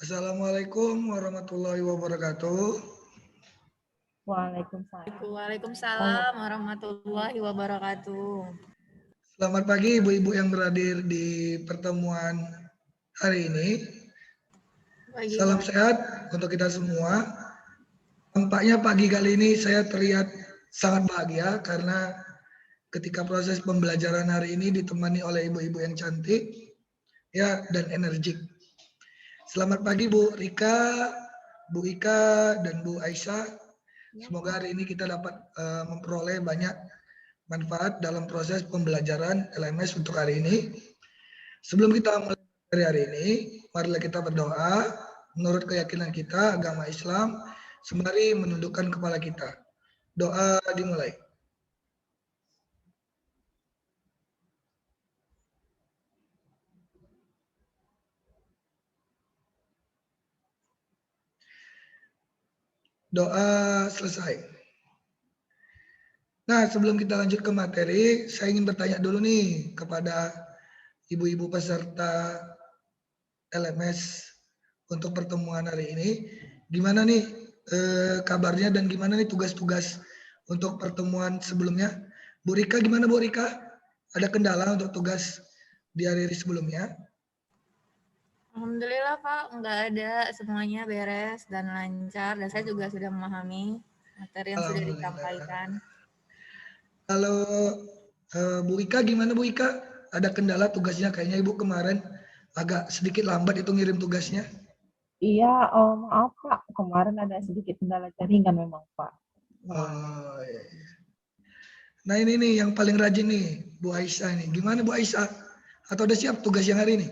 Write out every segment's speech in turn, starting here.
Assalamualaikum warahmatullahi wabarakatuh. Waalaikumsalam. Waalaikumsalam warahmatullahi wabarakatuh. Selamat pagi ibu-ibu yang berhadir di pertemuan hari ini. Pagi, Salam Pak. sehat untuk kita semua. Tampaknya pagi kali ini saya terlihat sangat bahagia karena ketika proses pembelajaran hari ini ditemani oleh ibu-ibu yang cantik ya dan energik. Selamat pagi Bu Rika, Bu Ika, dan Bu Aisyah. Semoga hari ini kita dapat memperoleh banyak manfaat dalam proses pembelajaran LMS untuk hari ini. Sebelum kita mulai dari hari ini, marilah kita berdoa menurut keyakinan kita agama Islam sembari menundukkan kepala kita. Doa dimulai. Doa selesai. Nah, sebelum kita lanjut ke materi, saya ingin bertanya dulu nih kepada ibu-ibu peserta LMS untuk pertemuan hari ini. Gimana nih kabarnya dan gimana nih tugas-tugas untuk pertemuan sebelumnya? Bu Rika, gimana Bu Rika? Ada kendala untuk tugas di hari sebelumnya? Alhamdulillah Pak, nggak ada, semuanya beres dan lancar. Dan saya juga sudah memahami materi yang sudah disampaikan. Kalau Bu Ika gimana Bu Ika? Ada kendala tugasnya kayaknya Ibu kemarin agak sedikit lambat itu ngirim tugasnya. Iya, maaf Pak, kemarin ada sedikit kendala jaringan memang Pak. Oh, iya. Nah ini nih yang paling rajin nih Bu Aisyah nih. Gimana Bu Aisyah? Atau udah siap tugas yang hari ini?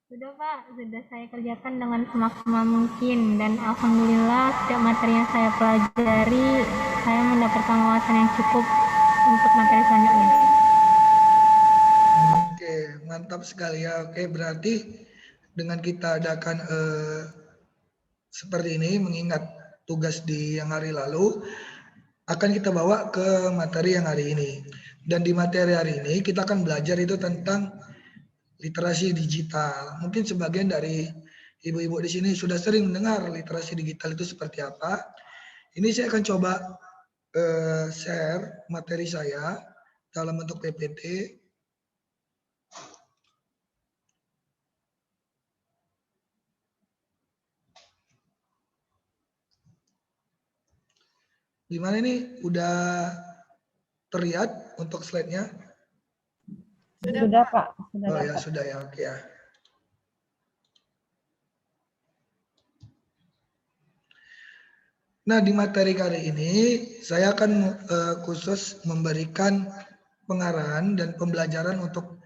Sudah Pak, sudah saya kerjakan dengan semaksimal mungkin dan alhamdulillah setiap materi yang saya pelajari saya mendapatkan wawasan yang cukup untuk materi selanjutnya. Oke, mantap sekali ya. Oke, berarti dengan kita adakan seperti ini mengingat tugas di yang hari lalu akan kita bawa ke materi yang hari ini. Dan di materi hari ini kita akan belajar itu tentang literasi digital. Mungkin sebagian dari ibu-ibu di sini sudah sering mendengar literasi digital itu seperti apa. Ini saya akan coba share materi saya dalam bentuk PPT. Gimana ini? Udah terlihat untuk slide-nya? Sudah Pak, sudah Oh ya, dapat. sudah ya, oke ya. Nah, di materi kali ini saya akan khusus memberikan pengarahan dan pembelajaran untuk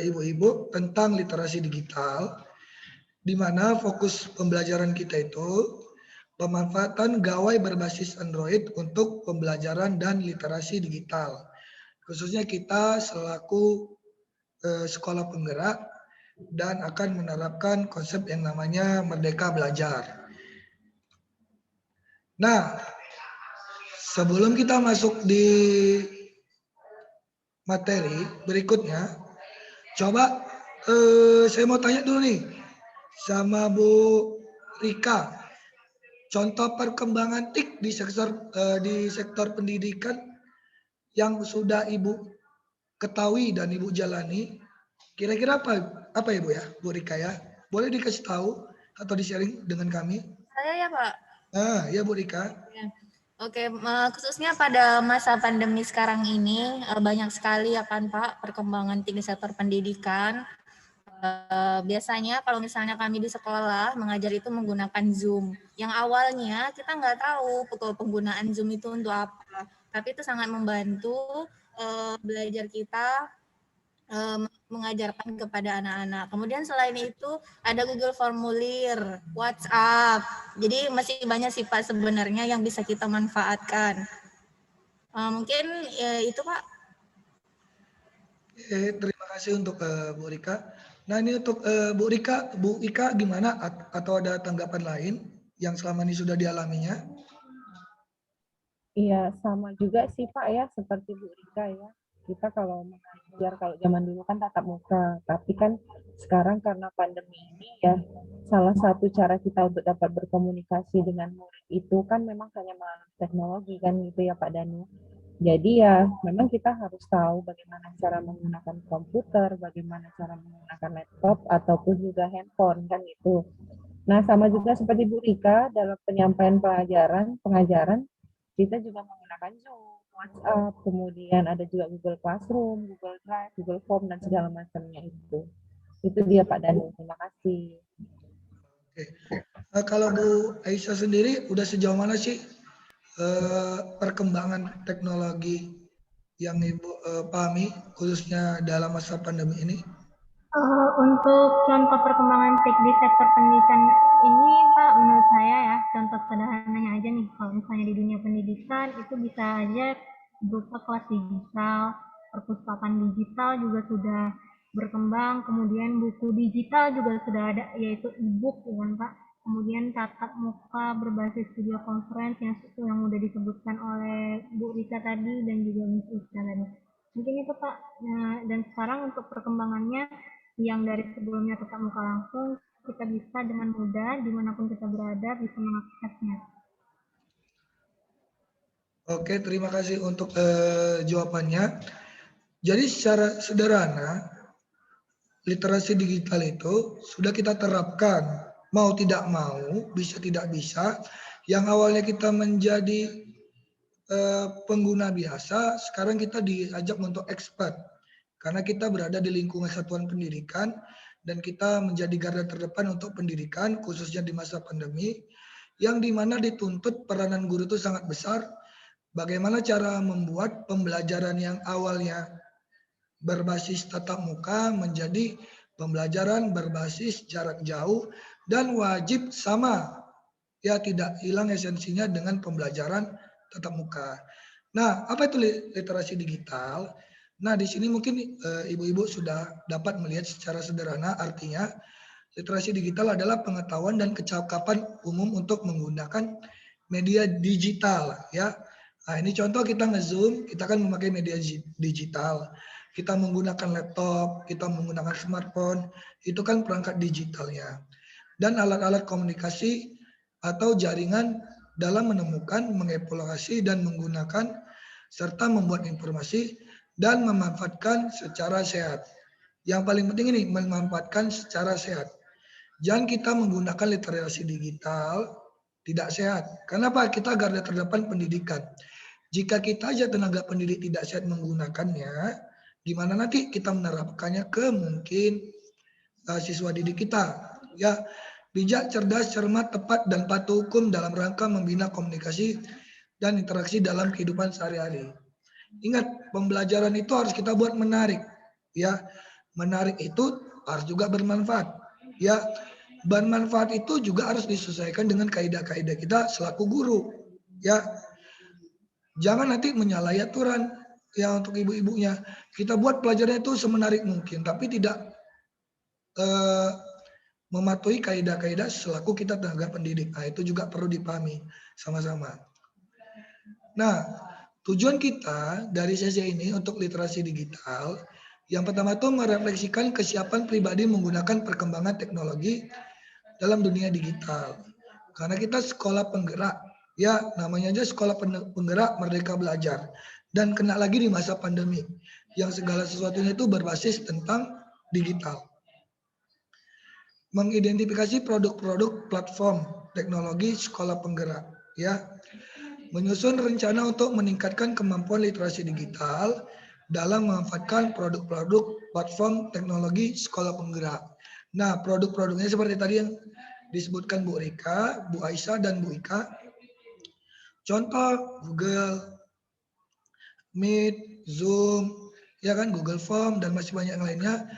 ibu-ibu tentang literasi digital, di mana fokus pembelajaran kita itu pemanfaatan gawai berbasis Android untuk pembelajaran dan literasi digital. Khususnya kita selaku sekolah penggerak dan akan menerapkan konsep yang namanya Merdeka Belajar. Nah, sebelum kita masuk di materi berikutnya, coba saya mau tanya dulu nih sama Bu Rika, contoh perkembangan TIK di sektor pendidikan yang sudah Ibu ketahui dan Ibu jalani, kira-kira apa ya Bu ya, Bu Rika ya? Boleh dikasih tahu atau di-sharing dengan kami? Saya ya Pak. Ya Bu Rika. Ya. Oke, khususnya pada masa pandemi sekarang ini banyak sekali ya kan Pak perkembangan di sektor pendidikan. Biasanya kalau misalnya kami di sekolah mengajar itu menggunakan Zoom. Yang awalnya kita nggak tahu penggunaan Zoom itu untuk apa, tapi itu sangat membantu belajar kita mengajarkan kepada anak-anak. Kemudian selain itu ada Google Formulir, WhatsApp. Jadi masih banyak sih Pak sebenarnya yang bisa kita manfaatkan. Mungkin itu Pak. Terima kasih untuk Bu Rika. Nah ini untuk Bu Ika gimana? Atau ada tanggapan lain yang selama ini sudah dialaminya? Iya, sama juga sih Pak ya, seperti Bu Rika ya. Kita kalau mengajar, kalau zaman dulu kan tatap muka, tapi kan sekarang karena pandemi ini ya, salah satu cara kita untuk dapat berkomunikasi dengan murid itu kan memang hanya melalui teknologi kan gitu ya Pak Danu. Jadi ya memang kita harus tahu bagaimana cara menggunakan komputer, bagaimana cara menggunakan laptop ataupun juga handphone kan gitu. Nah sama juga seperti Bu Rika dalam penyampaian pengajaran kita juga menggunakan Zoom, WhatsApp, kemudian ada juga Google Classroom, Google Drive, Google Form dan segala macamnya itu. Itu dia Pak Danu. Terima kasih. Oke. Kalau Bu Aisyah sendiri udah sejauh mana sih perkembangan teknologi yang Ibu pahami khususnya dalam masa pandemi ini? Untuk contoh perkembangan TIK di sektor pendidikan ini, Pak, menurut saya ya, contoh sederhananya aja nih, kalau misalnya di dunia pendidikan itu bisa aja berupa kelas digital, perpustakaan digital juga sudah berkembang, kemudian buku digital juga sudah ada, yaitu e-book, ya kan, Pak. Kemudian tatap muka berbasis video conference yang udah disebutkan oleh Bu Rika tadi dan juga Miss Iska tadi. Mungkin itu Pak. Nah, dan sekarang untuk perkembangannya yang dari sebelumnya tatap muka langsung, kita bisa dengan mudah dimanapun kita berada bisa mengaksesnya. Oke, terima kasih untuk jawabannya. Jadi secara sederhana, literasi digital itu sudah kita terapkan, mau tidak mau, bisa tidak bisa. Yang awalnya kita menjadi pengguna biasa, sekarang kita diajak untuk expert. Karena kita berada di lingkungan satuan pendidikan, dan kita menjadi garda terdepan untuk pendidikan, khususnya di masa pandemi, yang dimana dituntut peranan guru itu sangat besar. Bagaimana cara membuat pembelajaran yang awalnya berbasis tatap muka menjadi pembelajaran berbasis jarak jauh dan wajib sama, ya tidak hilang esensinya dengan pembelajaran tatap muka. Nah, apa itu literasi digital? Nah, di sini mungkin ibu-ibu sudah dapat melihat secara sederhana, artinya literasi digital adalah pengetahuan dan kecakapan umum untuk menggunakan media digital, ya. Nah, ini contoh kita nge-Zoom, kita kan memakai media digital. Kita menggunakan laptop, kita menggunakan smartphone, itu kan perangkat digitalnya. Dan alat-alat komunikasi atau jaringan dalam menemukan, mengevaluasi, dan menggunakan, serta membuat informasi dan memanfaatkan secara sehat. Yang paling penting ini, memanfaatkan secara sehat. Jangan kita menggunakan literasi digital tidak sehat. Kenapa? Kita garda terdepan pendidikan. Jika kita aja tenaga pendidik tidak sehat menggunakannya, gimana nanti kita menerapkannya ke mungkin siswa didik kita? Ya, bijak, cerdas, cermat, tepat, dan patuh hukum dalam rangka membina komunikasi dan interaksi dalam kehidupan sehari-hari. Ingat, pembelajaran itu harus kita buat menarik. Ya, menarik itu harus juga bermanfaat. Ya, bermanfaat itu juga harus disesuaikan dengan kaidah-kaidah kita selaku guru. Ya, jangan nanti menyalahi aturan. Ya, untuk ibu-ibunya, kita buat pelajaran itu semenarik mungkin, tapi tidak mematuhi kaidah-kaidah selaku kita tenaga pendidik. Nah, itu juga perlu dipahami sama-sama. Nah, tujuan kita dari sesi ini untuk literasi digital, yang pertama itu merefleksikan kesiapan pribadi menggunakan perkembangan teknologi dalam dunia digital. Karena kita sekolah penggerak, ya namanya aja sekolah penggerak merdeka belajar. Dan kena lagi di masa pandemi, yang segala sesuatunya itu berbasis tentang digital. Mengidentifikasi produk-produk platform teknologi sekolah penggerak, ya. Menyusun rencana untuk meningkatkan kemampuan literasi digital dalam memanfaatkan produk-produk platform teknologi sekolah penggerak. Nah, produk-produknya seperti tadi yang disebutkan Bu Rika, Bu Aisyah, dan Bu Ika. Contoh Google Meet, Zoom, ya kan, Google Form, dan masih banyak yang lainnya.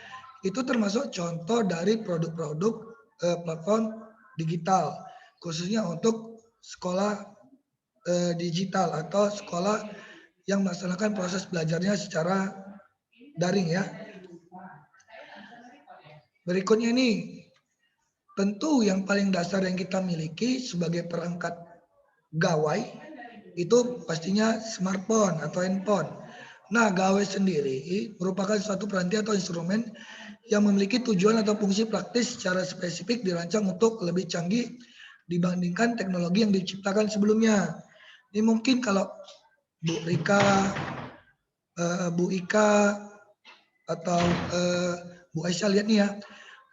Itu termasuk contoh dari produk-produk platform digital, khususnya untuk sekolah digital atau sekolah yang melaksanakan proses belajarnya secara daring, ya. Berikutnya ini, tentu yang paling dasar yang kita miliki sebagai perangkat gawai itu pastinya smartphone atau handphone. Nah, gawai sendiri merupakan suatu peranti atau instrumen yang memiliki tujuan atau fungsi praktis secara spesifik dirancang untuk lebih canggih dibandingkan teknologi yang diciptakan sebelumnya. Ini mungkin kalau Bu Rika, Bu Ika, atau Bu Aisyah lihat nih ya.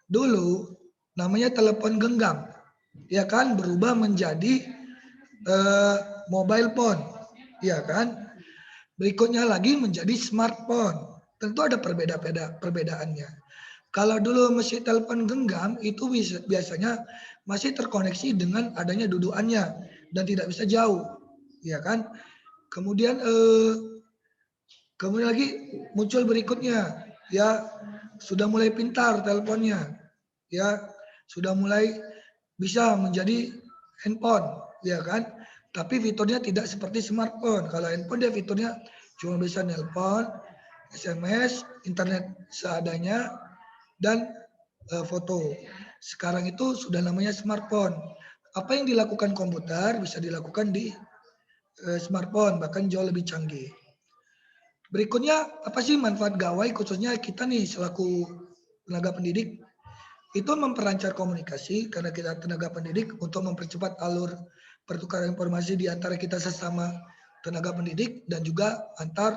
Dulu namanya telepon genggam, ya kan, berubah menjadi mobile phone, ya kan. Berikutnya lagi menjadi smartphone. Tentu ada perbedaannya. Kalau dulu masih telepon genggam itu biasanya masih terkoneksi dengan adanya dudukannya dan tidak bisa jauh, ya kan. Kemudian lagi muncul berikutnya, ya sudah mulai pintar teleponnya, ya sudah mulai bisa menjadi handphone, ya kan. Tapi fiturnya tidak seperti smartphone. Kalau handphone dia fiturnya cuma bisa nelpon, SMS, internet seadanya, dan foto. Sekarang itu sudah namanya smartphone. Apa yang dilakukan komputer bisa dilakukan di smartphone, bahkan jauh lebih canggih. Berikutnya, apa sih manfaat gawai khususnya kita nih selaku tenaga pendidik? Itu memperlancar komunikasi karena kita tenaga pendidik untuk mempercepat alur pertukaran informasi di antara kita sesama tenaga pendidik dan juga antar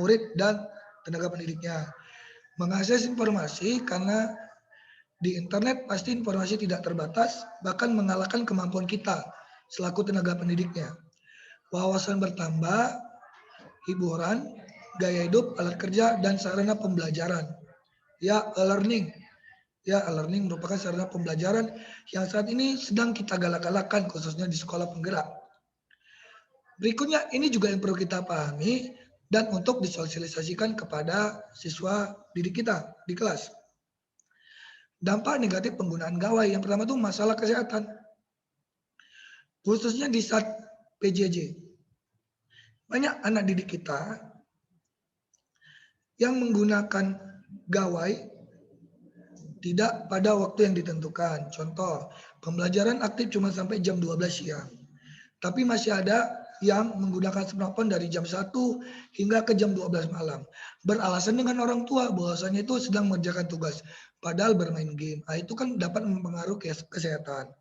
murid dan tenaga pendidiknya. Mengakses informasi karena di internet pasti informasi tidak terbatas, bahkan mengalahkan kemampuan kita selaku tenaga pendidiknya. Wawasan bertambah, hiburan, gaya hidup, alat kerja, dan sarana pembelajaran. Ya, e-learning. Ya, e-learning merupakan sarana pembelajaran yang saat ini sedang kita galak-galakan khususnya di sekolah penggerak. Berikutnya, ini juga yang perlu kita pahami dan untuk disosialisasikan kepada siswa didik kita di kelas. Dampak negatif penggunaan gawai yang pertama itu masalah kesehatan. Khususnya di saat PJJ. Banyak anak didik kita yang menggunakan gawai tidak pada waktu yang ditentukan. Contoh, pembelajaran aktif cuma sampai jam 12 siang. Tapi masih ada yang menggunakan smartphone dari jam 1 hingga ke jam 12 malam. Beralasan dengan orang tua bahwasanya itu sedang mengerjakan tugas. Padahal bermain game. Nah, itu kan dapat mempengaruhi kesehatan.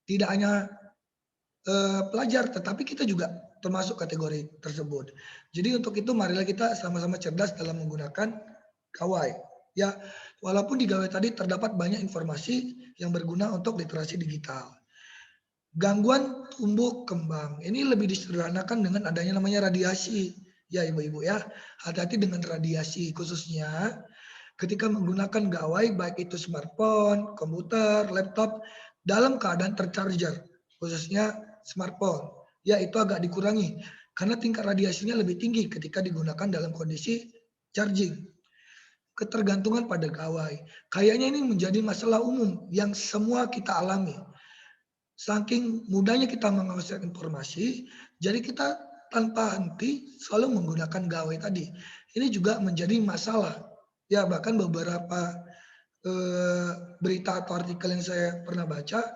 Tidak hanya pelajar, tetapi kita juga termasuk kategori tersebut. Jadi untuk itu marilah kita sama-sama cerdas dalam menggunakan gawai. Ya, walaupun di gawai tadi terdapat banyak informasi yang berguna untuk literasi digital. Gangguan tumbuh kembang. Ini lebih disederhanakan dengan adanya namanya radiasi. Ya ibu-ibu ya, hati-hati dengan radiasi khususnya ketika menggunakan gawai baik itu smartphone, komputer, laptop dalam keadaan tercharger, khususnya smartphone. Ya itu agak dikurangi karena tingkat radiasinya lebih tinggi ketika digunakan dalam kondisi charging. Ketergantungan pada gawai. Kayaknya ini menjadi masalah umum yang semua kita alami. Saking mudahnya kita mengakses informasi, jadi kita tanpa henti selalu menggunakan gawai tadi. Ini juga menjadi masalah. Ya bahkan beberapa berita atau artikel yang saya pernah baca,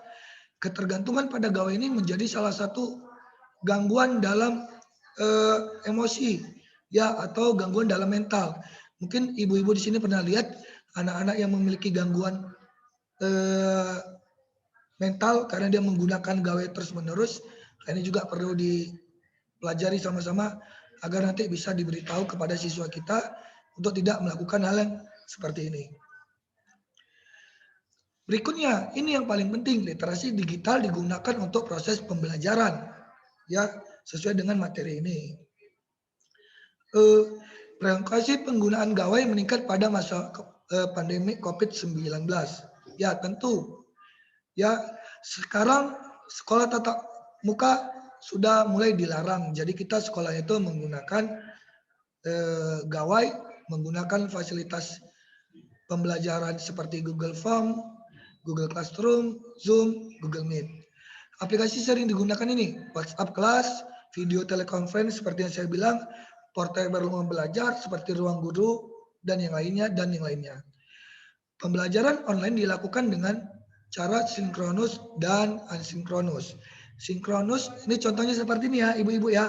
ketergantungan pada gawai ini menjadi salah satu gangguan dalam emosi, ya atau gangguan dalam mental. Mungkin ibu-ibu di sini pernah lihat anak-anak yang memiliki gangguan mental karena dia menggunakan gawai terus-menerus. Ini juga perlu dipelajari sama-sama agar nanti bisa diberitahu kepada siswa kita untuk tidak melakukan hal yang seperti ini. Berikutnya, ini yang paling penting, literasi digital digunakan untuk proses pembelajaran, ya sesuai dengan materi ini. Frekuensi penggunaan gawai meningkat pada masa pandemi COVID-19. Ya tentu. Ya, sekarang sekolah tatap muka sudah mulai dilarang. Jadi kita sekolah itu menggunakan gawai, menggunakan fasilitas pembelajaran seperti Google Form, Google Classroom, Zoom, Google Meet. Aplikasi sering digunakan ini, WhatsApp Class, video teleconference seperti yang saya bilang, portable ruang belajar seperti ruang guru, dan yang lainnya. Pembelajaran online dilakukan dengan cara sinkronus dan asinkronus. Sinkronus ini contohnya seperti ini ya ibu-ibu ya.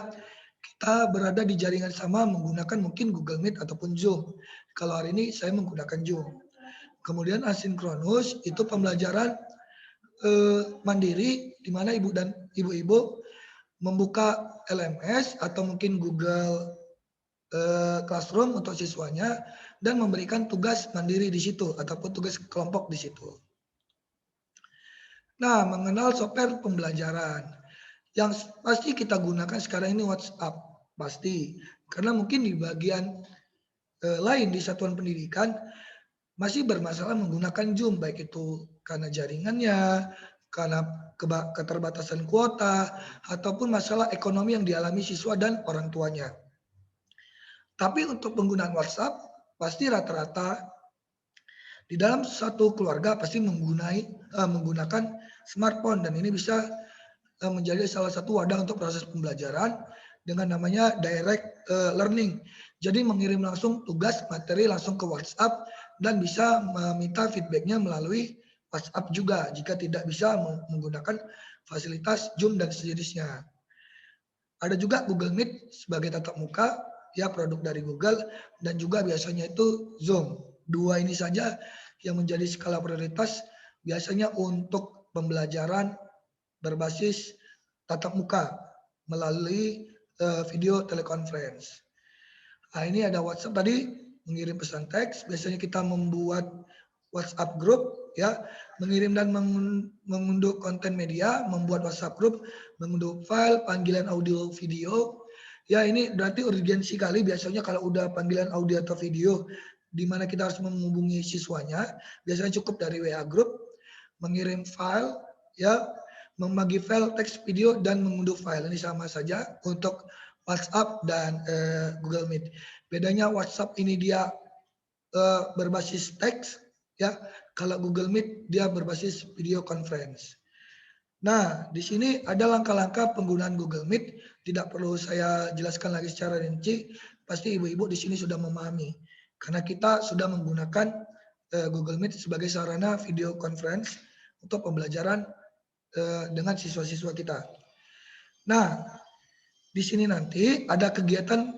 kita berada di jaringan sama menggunakan mungkin Google Meet ataupun Zoom. Kalau hari ini saya menggunakan Zoom. Kemudian asinkronus itu pembelajaran mandiri di mana ibu dan ibu-ibu membuka LMS atau mungkin Google Classroom untuk siswanya dan memberikan tugas mandiri di situ ataupun tugas kelompok di situ. Nah, mengenal software pembelajaran yang pasti kita gunakan sekarang ini WhatsApp pasti, karena mungkin di bagian lain di satuan pendidikan masih bermasalah menggunakan Zoom, baik itu karena jaringannya, karena keterbatasan kuota, ataupun masalah ekonomi yang dialami siswa dan orang tuanya. Tapi untuk penggunaan WhatsApp, pasti rata-rata di dalam satu keluarga pasti menggunakan smartphone, dan ini bisa menjadi salah satu wadah untuk proses pembelajaran dengan namanya direct learning. Jadi mengirim langsung tugas materi langsung ke WhatsApp dan bisa meminta feedbacknya melalui WhatsApp juga jika tidak bisa menggunakan fasilitas Zoom dan sejenisnya. Ada juga Google Meet sebagai tatap muka, ya produk dari Google, dan juga biasanya itu Zoom. Dua ini saja yang menjadi skala prioritas biasanya untuk pembelajaran berbasis tatap muka melalui video teleconference. Nah, ini ada WhatsApp tadi, mengirim pesan teks. Biasanya kita membuat WhatsApp group, ya, mengirim dan mengunduh konten media, membuat WhatsApp group, mengunduh file, panggilan audio video. Ya, ini berarti urgensi kali biasanya kalau udah panggilan audio atau video di mana kita harus menghubungi siswanya, biasanya cukup dari WA group, mengirim file, ya, membagi file teks video dan mengunduh file. Ini sama saja untuk WhatsApp dan Google Meet. Bedanya WhatsApp ini dia berbasis teks, ya. Kalau Google Meet dia berbasis video conference. Nah, di sini ada langkah-langkah penggunaan Google Meet. Tidak perlu saya jelaskan lagi secara rinci. Pasti ibu-ibu di sini sudah memahami. Karena kita sudah menggunakan Google Meet sebagai sarana video conference untuk pembelajaran dengan siswa-siswa kita. Nah, di sini nanti ada kegiatan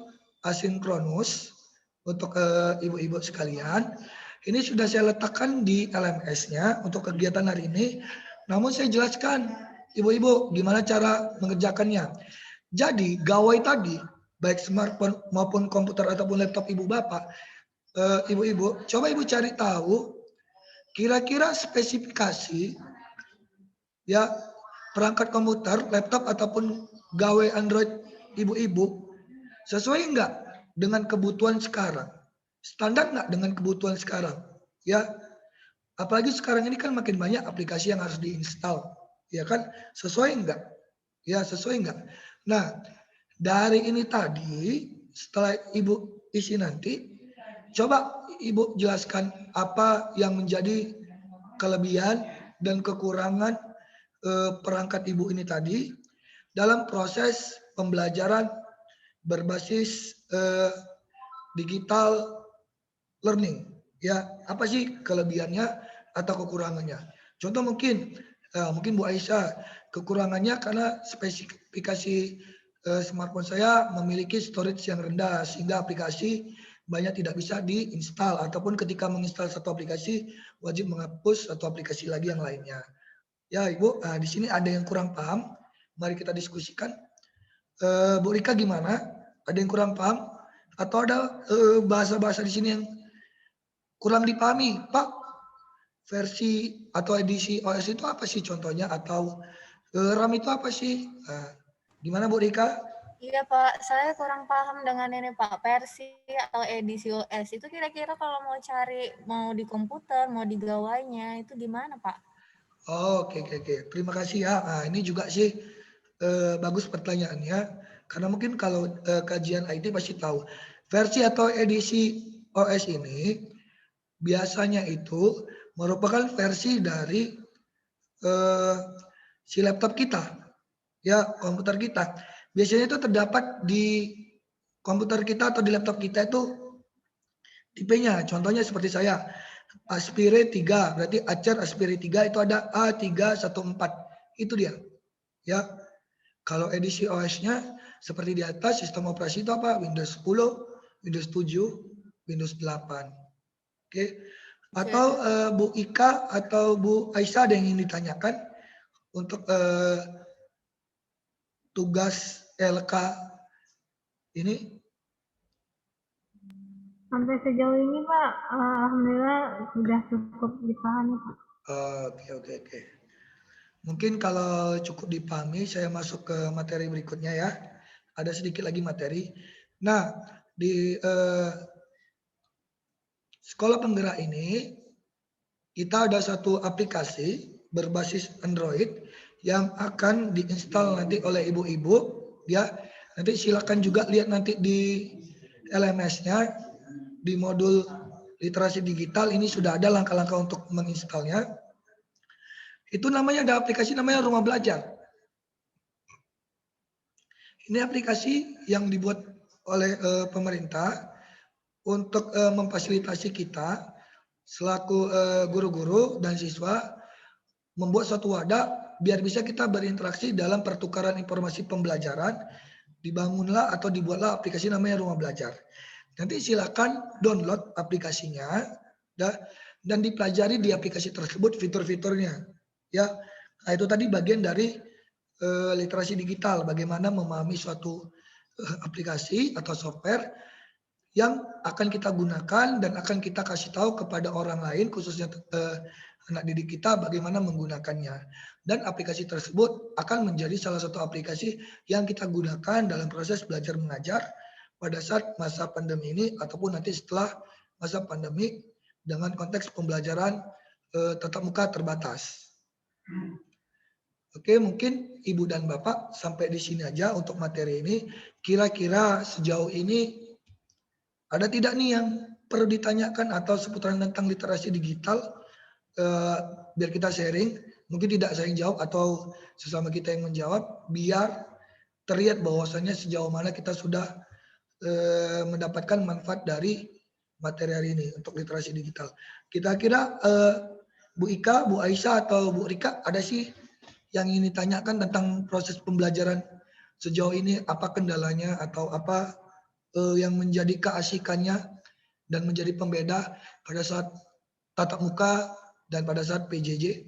asinkronus untuk ibu-ibu sekalian. Ini sudah saya letakkan di LMS-nya untuk kegiatan hari ini. Namun saya jelaskan, ibu-ibu, gimana cara mengerjakannya. Jadi, gawai tadi, baik smartphone maupun komputer ataupun laptop ibu bapak, ibu-ibu, coba ibu cari tahu kira-kira spesifikasi ya perangkat komputer, laptop ataupun gawai Android ibu-ibu sesuai enggak dengan kebutuhan sekarang? Standar enggak dengan kebutuhan sekarang? Ya, apalagi sekarang ini kan makin banyak aplikasi yang harus diinstal, ya kan? Sesuai enggak? Ya, sesuai enggak? Nah, dari ini tadi setelah ibu isi nanti, coba ibu jelaskan apa yang menjadi kelebihan dan kekurangan perangkat ibu ini tadi dalam proses pembelajaran berbasis digital learning. Ya, apa sih kelebihannya atau kekurangannya? Contoh mungkin Bu Aisyah, kekurangannya karena spesifikasi smartphone saya memiliki storage yang rendah sehingga aplikasi banyak tidak bisa diinstal ataupun ketika menginstal satu aplikasi wajib menghapus satu aplikasi lagi yang lainnya. Ya Ibu, di sini ada yang kurang paham, mari kita diskusikan. Bu Rika gimana? Ada yang kurang paham? Atau ada bahasa-bahasa di sini yang kurang dipahami? Pak, versi atau edisi OS itu apa sih contohnya? Atau RAM itu apa sih? Gimana Bu Rika? Iya Pak, saya kurang paham dengan ini Pak, versi atau edisi OS itu kira-kira kalau mau cari, mau di komputer, mau di gawainya, itu gimana Pak? Oke. Terima kasih ya. Nah, ini juga sih bagus pertanyaannya. Karena mungkin kalau kajian IT pasti tahu. Versi atau edisi OS ini biasanya itu merupakan versi dari si laptop kita. Ya, komputer kita. Biasanya itu terdapat di komputer kita atau di laptop kita itu tipenya. Contohnya seperti saya, Aspire 3, berarti Acer Aspire 3 itu ada A314. Itu dia. Ya. Kalau edisi OS-nya seperti di atas, sistem operasi itu apa? Windows 10, Windows 7, Windows 8. Oke. Atau Bu Ika atau Bu Aisyah ada yang ingin ditanyakan untuk tugas LK ini? Sampai sejauh ini Pak, alhamdulillah sudah cukup dipahami Pak. Oke. Mungkin kalau cukup dipahami, saya masuk ke materi berikutnya ya. Ada sedikit lagi materi. Nah, di sekolah penggerak ini, kita ada satu aplikasi berbasis Android yang akan diinstal nanti oleh ibu-ibu. Ya, nanti silakan juga lihat nanti di LMS-nya, di modul literasi digital ini sudah ada langkah-langkah untuk menginstalnya. Itu namanya ada aplikasi namanya Rumah Belajar. Ini aplikasi yang dibuat oleh pemerintah untuk memfasilitasi kita selaku guru-guru dan siswa membuat suatu wadah biar bisa kita berinteraksi dalam pertukaran informasi pembelajaran. Dibangunlah atau dibuatlah aplikasi namanya Rumah Belajar. Nanti silakan download aplikasinya dan dipelajari di aplikasi tersebut fitur-fiturnya. Ya, nah itu tadi bagian dari literasi digital, bagaimana memahami suatu aplikasi atau software yang akan kita gunakan dan akan kita kasih tahu kepada orang lain, khususnya anak didik kita, bagaimana menggunakannya. Dan aplikasi tersebut akan menjadi salah satu aplikasi yang kita gunakan dalam proses belajar mengajar pada saat masa pandemi ini ataupun nanti setelah masa pandemi dengan konteks pembelajaran tatap muka terbatas. Oke, mungkin Ibu dan Bapak sampai di sini aja untuk materi ini. Kira-kira sejauh ini ada tidak nih yang perlu ditanyakan atau seputaran tentang literasi digital? Biar kita sharing, mungkin tidak saya yang jawab atau sesama kita yang menjawab, biar terlihat bahwasannya sejauh mana kita sudah mendapatkan manfaat dari materi hari ini untuk literasi digital. Kira-kira Bu Ika, Bu Aisyah atau Bu Rika ada sih yang ingin ditanyakan tentang proses pembelajaran sejauh ini, apa kendalanya atau apa yang menjadi keasikannya dan menjadi pembeda pada saat tatap muka dan pada saat PJJ?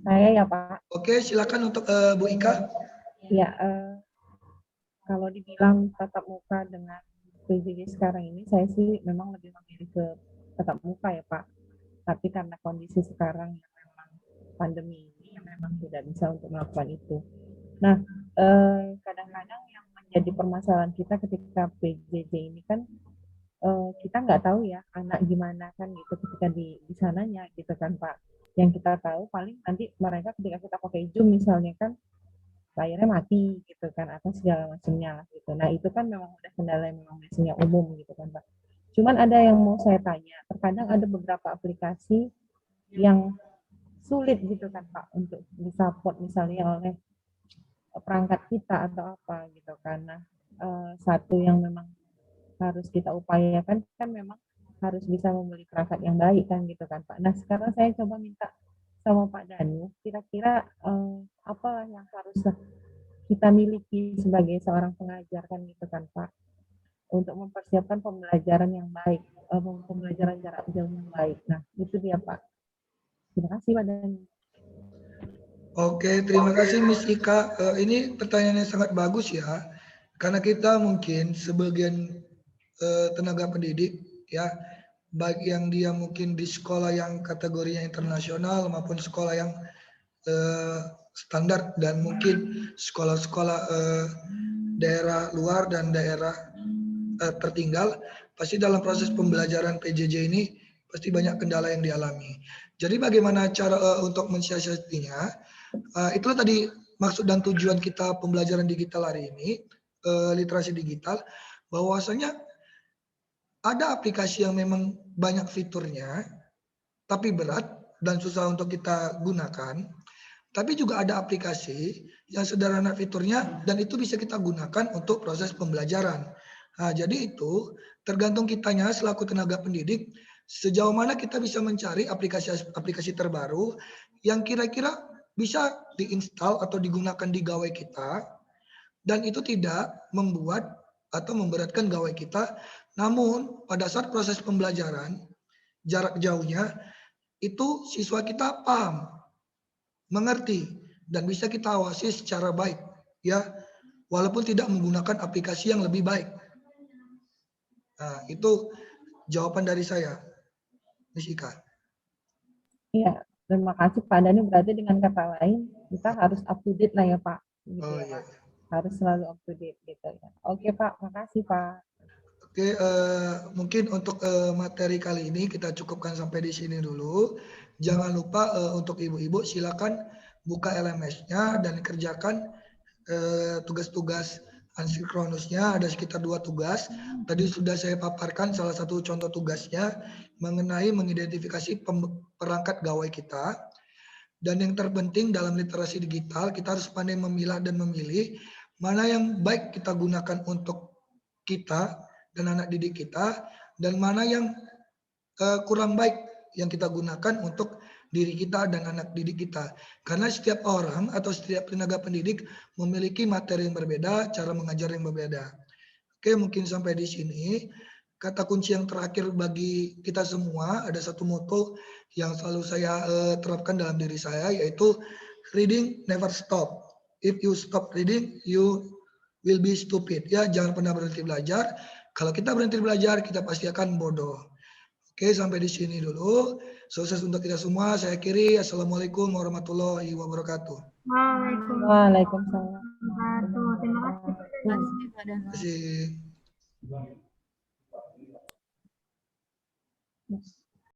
Saya ya Pak. Oke, silakan untuk Bu Ika. Ya, kalau dibilang tatap muka dengan PJJ sekarang ini, saya sih memang lebih memilih ke tatap muka ya Pak. Tapi karena kondisi sekarang yang memang pandemi ini, yang memang tidak bisa untuk melakukan itu. Nah, kadang-kadang yang menjadi permasalahan kita ketika PJJ ini kan, kita nggak tahu ya anak gimana kan gitu ketika di sananya gitu kan Pak. Yang kita tahu paling nanti mereka ketika kita pakai Zoom misalnya kan layarnya mati gitu kan atau segala macamnya lah gitu. Nah itu kan memang udah kendala yang memang biasanya umum gitu kan Pak. Cuman ada yang mau saya tanya, terkadang ada beberapa aplikasi yang sulit gitu kan Pak untuk disupport misalnya oleh perangkat kita atau apa gitu kan. Nah satu yang memang harus kita upayakan kan memang harus bisa membeli perangkat yang baik kan gitu kan Pak. Nah sekarang saya coba minta sama Pak Danu, kira-kira apa yang harus kita miliki sebagai seorang pengajar kan gitu kan Pak, untuk mempersiapkan pembelajaran yang baik, pembelajaran jarak jauh yang baik. Nah itu dia Pak. Terima kasih Pak Danu. Oke, terima kasih Miss Ika. Ini pertanyaan yang sangat bagus ya, karena kita mungkin sebagian tenaga pendidik ya, baik yang dia mungkin di sekolah yang kategorinya internasional maupun sekolah yang standar dan mungkin sekolah-sekolah daerah luar dan daerah tertinggal, pasti dalam proses pembelajaran PJJ ini pasti banyak kendala yang dialami. Jadi bagaimana cara untuk mensiasatinya? Itulah tadi maksud dan tujuan kita pembelajaran digital hari ini, literasi digital, bahwasanya ada aplikasi yang memang banyak fiturnya, tapi berat dan susah untuk kita gunakan. Tapi juga ada aplikasi yang sederhana fiturnya dan itu bisa kita gunakan untuk proses pembelajaran. Nah, jadi itu tergantung kitanya selaku tenaga pendidik, sejauh mana kita bisa mencari aplikasi terbaru yang kira-kira bisa diinstal atau digunakan di gawai kita dan itu tidak membuat atau memberatkan gawai kita. Namun pada saat proses pembelajaran jarak jauhnya itu siswa kita paham, mengerti, dan bisa kita awasi secara baik, ya, walaupun tidak menggunakan aplikasi yang lebih baik. Nah, itu jawaban dari saya, Miss Ika. Iya, terima kasih Pak Dani. Berarti dengan kata lain, kita harus up to date lah ya Pak. Gitu Oh ya, iya. Pak. Harus selalu up to date gitu ya. Oke Pak, makasih Pak. Oke, mungkin untuk materi kali ini kita cukupkan sampai di sini dulu. Jangan lupa untuk ibu-ibu silakan buka LMS-nya dan kerjakan tugas-tugas asinkronusnya. Ada sekitar 2 tugas. Tadi sudah saya paparkan salah satu contoh tugasnya mengenai mengidentifikasi perangkat gawai kita. Dan yang terpenting dalam literasi digital, kita harus pandai memilah dan memilih mana yang baik kita gunakan untuk kita dan anak didik kita, dan mana yang kurang baik yang kita gunakan untuk diri kita dan anak didik kita. Karena setiap orang atau setiap tenaga pendidik memiliki materi yang berbeda, cara mengajar yang berbeda. Oke, mungkin sampai di sini. Kata kunci yang terakhir bagi kita semua, ada satu moto yang selalu saya terapkan dalam diri saya, yaitu reading never stop. If you stop reading, you will be stupid. Ya, jangan pernah berhenti belajar. Kalau kita berhenti belajar, kita pasti akan bodoh. Oke, sampai di sini dulu. Sukses untuk kita semua. Saya akhiri. Assalamualaikum warahmatullahi wabarakatuh. Waalaikumsalam. Terima kasih. Terima kasih Pak Danu. Terima kasih.